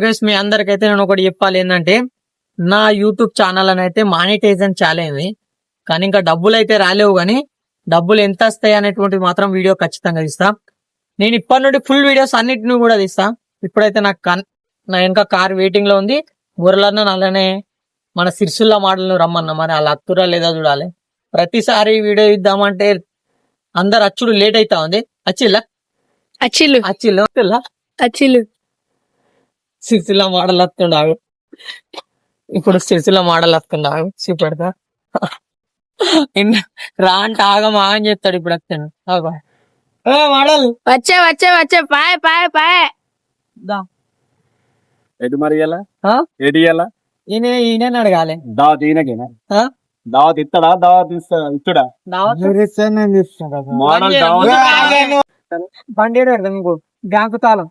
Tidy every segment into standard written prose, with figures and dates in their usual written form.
Guys మీ అందరికైతే నేను ఒకటి చెప్పాలి ఏంటంటే నా యూట్యూబ్ ఛానల్ అని అయితే మానిటైజేషన్ చాలైంది కానీ ఇంకా డబ్బులు అయితే రాలేవు కానీ డబ్బులు ఎంత వస్తాయి అనేటువంటిది మాత్రం వీడియో ఖచ్చితంగా తీస్తా. నేను ఇప్పటి నుండి ఫుల్ వీడియోస్ అన్నిటిని కూడా తీస్తా. ఇప్పుడైతే నా వెనక కార్ వెయిటింగ్ లో ఉంది. ఊర్లన్న అలానే మన సిరిసిల్ల మాటలను రమ్మన్నా మరి అలా అత్తురా లేదా చూడాలి. ప్రతిసారి వీడియో ఇద్దామంటే అందరు అచ్చుడు లేట్ అవుతా ఉంది. అచ్చిల్లు సిరిసిల్ల మోడల్ వస్తుండాగు. ఇప్పుడు సిరిసిల్ల మోడల్ వస్తుండాగు చూపెడతా. రా అంటే ఆగం ఆగం చెప్తాడు. ఇప్పుడు వస్తాను మోడల్ వచ్చే పాయ్ పాయ్ పాయ్ ఎటు మరి ఎటు ఈయన అడగాలి. దావత్ ఈయనకేనా? దావత్ ఇస్తాడా? దావత్ ఇస్తాడా? మోడల్ బండి మీకు బ్యాంకు తాళం,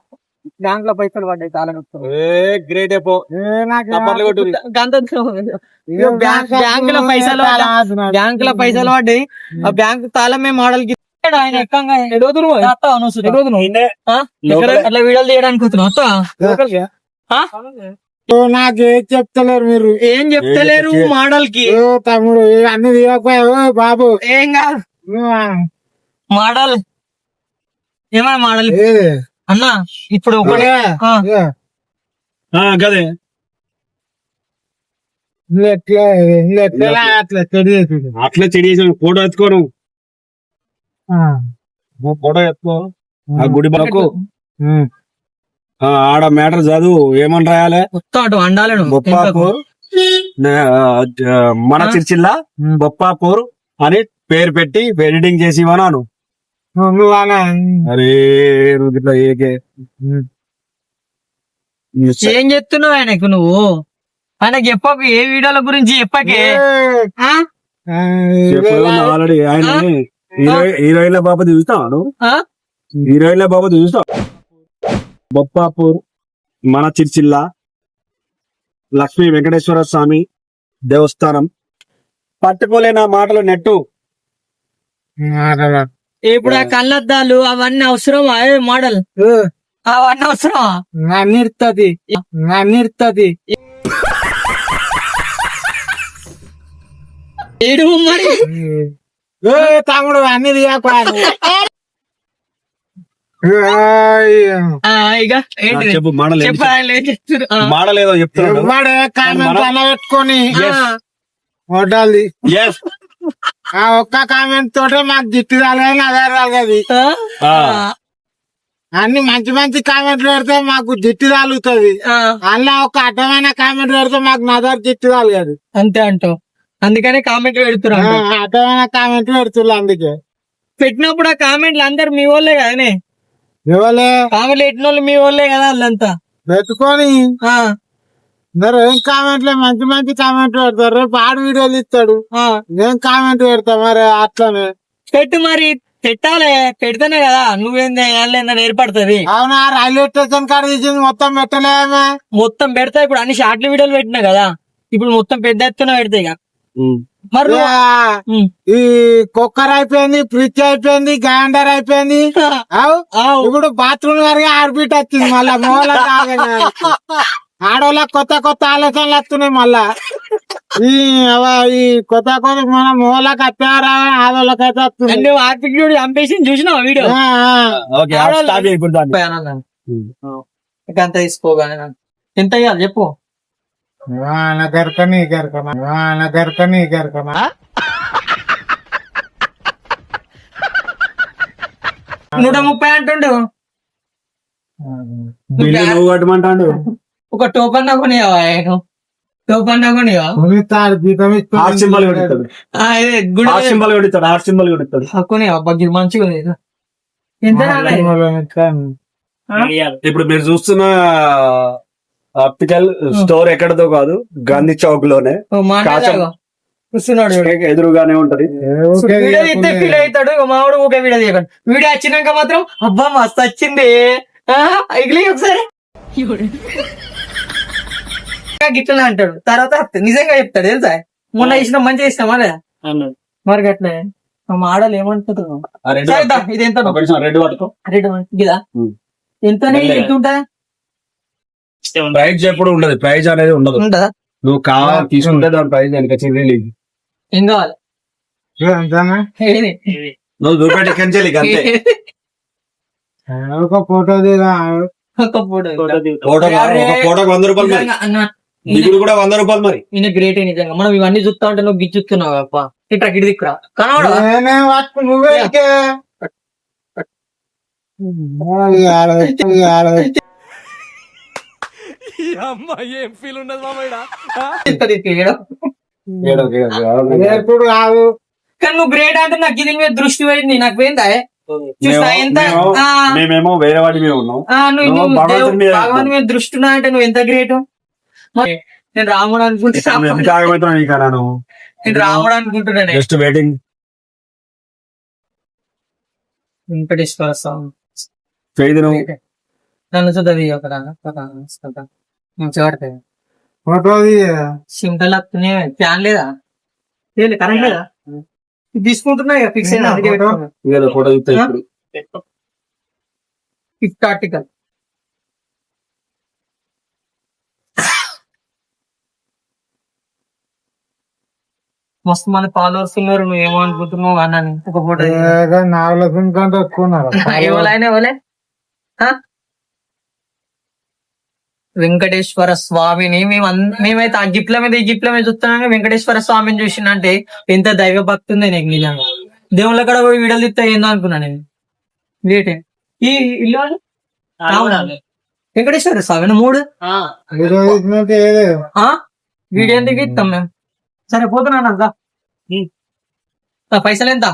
బ్యాంక్ లో పైసలు పడ్డాయి తాళం. గ్రేట్ బ్యాంక్ లో పైసలు పడ్డాయి. ఆ బ్యాంక్ తాళమే మోడల్ కి ఆయన ఎక్కంగా అట్లా వీడియోలు తీయడానికి నాకేం చెప్తలేరు మీరు. ఏం చెప్తలేరు మోడల్ కి? తమ్ముడు అన్ని తీయకపోయావు బాబు. ఏం కాదు మోడల్. ఏమన్నా మోడల్ అన్నా ఇప్పుడు కదే అట్లా చెడి ఫోటో ఎత్తుకోను. ఫోటో ఎత్తుకో. ఆ గుడి బాకు ఆడ మ్యాటర్ చదువు. ఏమని రాయాలి? బొప్పాపూర్ మన చిర్చిల్లా బొప్పాపూర్ అని పేరు పెట్టి ఎడిటింగ్ చేసి ఇవ్వనాను. అరే ఇట్లా ఏం చెప్తున్నావు ఆయనకు? నువ్వు ఆయనకు చెప్పకు. ఏ వీడియోల గురించి చెప్పకే. ఆల్రెడీ ఆయన హీరోయిన్ల బాబు చూస్తావు. హీరోయిన్ల బాబు చూస్తావు. బొప్పాపూర్ మన చిర్చిల్లా లక్ష్మీ వెంకటేశ్వర స్వామి దేవస్థానం. పట్టుకోలేనా మాటలు నెట్టు. ఇప్పుడు ఆ కళ్ళద్దాలు అవన్నీ అవసరమా? మోడల్ అవన్నీ అవసరమా? నిర్తది ఏడు మరి తమ్ముడు అన్ని చెప్పు మోడల్ ఏదో చెప్తున్నాడు. పెట్టుకొని వడ్డాలి. ఆ ఒక్క కామెంట్ తోటే మాకు జిట్టు రాలేదు, అదే రాలేదు. అన్ని మంచి మంచి కామెంట్లు పెడితే మాకు జిట్టు రాలుగుతుంది. అలా ఒక అడ్డమైన కామెంట్ పెడితే మాకు నదర్ జిట్టు రాలేదు. అంతే అంటావు. అందుకనే కామెంట్ పెడుతున్నారు. అడ్డమైన కామెంట్లు పెడుతున్నారు. అందుకే పెట్టినప్పుడు ఆ కామెంట్లు అందరు మీ వాళ్ళే కదనే. ఇవ్వలే కామెంట్లు పెట్టిన వాళ్ళు మీ వాళ్ళే కదా. వాళ్ళంతా పెట్టుకొని మరి ఏం కామెంట్లే మంచి మంచి కామెంట్లు పెడతారు. రేపు ఆడు వీడియోలు ఇస్తాడు, ఏం కామెంట్ పెడతా. మరి అట్లనే పెట్టు. మరి పెట్టాలి, పెడితేనే కదా నువ్వేంది ఏర్పడుతుంది. అవునా? రైల్వే స్టేషన్ కాడ తీసింది మొత్తం పెట్టలేమే. మొత్తం పెడతా. ఇప్పుడు అన్ని షార్ట్లు వీడియోలు పెట్టినా కదా. ఇప్పుడు మొత్తం పెద్ద ఎత్తున పెడతాయి కదా. మరి ఈ కుక్కర్ అయిపోయింది, ఫ్రిడ్జ్ అయిపోయింది, గ్రైండర్ అయిపోయింది. ఇప్పుడు బాత్రూమ్ గారికి ఆర్బిట్ వచ్చింది. మళ్ళా మూల ఆడవాళ్ళ కొత్త కొత్త ఆలోచనలు వస్తున్నాయి. మళ్ళా ఈ కొత్త కొత్త మన మూలకి వచ్చారా ఆడవాళ్ళకైతే వస్తుంది. ఆర్బిట్ అంపేషన్ చూసినా వీడియో అంత తీసుకోగానే ఎంత అయ్యాలి చెప్పు. గరకని 130 అంటుండు. కట్టమంటాడు. ఒక టోకన్ కొనియావా? టోకన్ కొనియా మంచిగా లేదు. ఎంత ఇప్పుడు మీరు చూస్తున్న ఆప్టికల్ స్టోర్ ఎక్కడదో కాదు, గాంధీ చౌక్ లోనే కూర్చున్నాడు. ఎదురుగానే ఉంటది. ఫీల్ అవుతాడు. మావాడు ఊకే వీడియో తీయకండి. వీడియో వచ్చినాక మాత్రం అబ్బా మస్తు వచ్చింది ఒకసారి గిట్లనే అంటాడు. తర్వాత నిజంగా చెప్తాడు. తెలుసా మొన్న ఇచ్చిన మంచిగా ఇస్తామా లేదా? మరి గట్లే మాడలు ఏమంటున్నావు? ఇది ఎంత? రెడ్ గిదా ఎంత ఉంటది? ప్రైజ్ ఎప్పుడు ఉండదు, ప్రైజ్ అనేది ఉండదు. ఉంటుందా? నువ్వు కావాలి తీసుకుంటే దాని ప్రైజ్ వెనక చిల్లి ఏం కావాలి? అంతేనా ఏది? నువ్వు చూపెట్టి కంచెలి అంతే. ఒక ఫోటో దిగా ఒక ఫోటో ఫోటో ఒక ఫోటోకి 100 రూపాయలు మరి, దిగుడు కూడా 100 రూపాయలు మరి. ఈయన గ్రేట్ నిజంగా. మనం ఇవన్నీ చూస్తా ఉంటే నువ్వు గిచ్చుతున్నావు అప్ప. ఇట్లా గిడి దిక్కురా కనవడా? నేనే పట్టుకు నువ్వే ఇకే. ఎప్పుడు కాదు కానీ నువ్వు గ్రేట్ అంటే నాకు ఇది మీద దృష్టి పోయింది. నాకు పోయిందా? చూస్తా ఎంత మేమేమో వేరే వాటి మీద ఉన్నాం. నువ్వు నువ్వు భగవంతుని మీద భగవాన్ మీద దృష్టి ఉన్నా అంటే నువ్వు ఎంత గ్రేట్. నేను రాముడు అనుకుంటున్నా, ఎంత ఆగమవుతున్నావు నీకు అన్నాను. నేను రాముడు అనుకుంటున్నాను. Just waiting. వెంకటేశ్వర స్వామి చేయి నువ్వు. నన్ను చదివి ఒక మంచిగా పడతాయి. ఫోటో సిమ్టల్ వస్తున్నాయి. ఫ్యాన్ లేదా? లేదు, కరెంట్ లేదా? ఇది తీసుకుంటున్నా ఫిక్స్ అయినా. ఇవాళ ఫోటో చూస్తే ఇప్పుడు ఫిఫ్త్ ఆర్టికల్ మస్తు మంది ఫాలోవర్స్ ఉన్నారు. నువ్వు ఏమో అనుకుంటున్నావు అన్నాను. ఒక ఫోటో నాలుగు కంటే ఎక్కువ ఉన్నారు. ఎవరైనా ఎవలే వెంకటేశ్వర స్వామిని మేమైతే ఆ గిఫ్ట్ల మీద ఈ గిఫ్ట్ల మీద చూస్తున్నాను. వెంకటేశ్వర స్వామిని చూసినంటే ఎంత దైవ భక్తి ఉంది నీకు నిజంగా. దేవుళ్ళ కాడ పోయి వీడియోలు తీస్తే ఏందో అనుకున్నా నేను. వేటే ఈ ఇల్లు వాళ్ళు? వెంకటేశ్వర స్వామి 3 వీడియో ఎందుకు ఇస్తాం మేము? సరే పోతున్నాను అంతా. పైసలు ఎంత?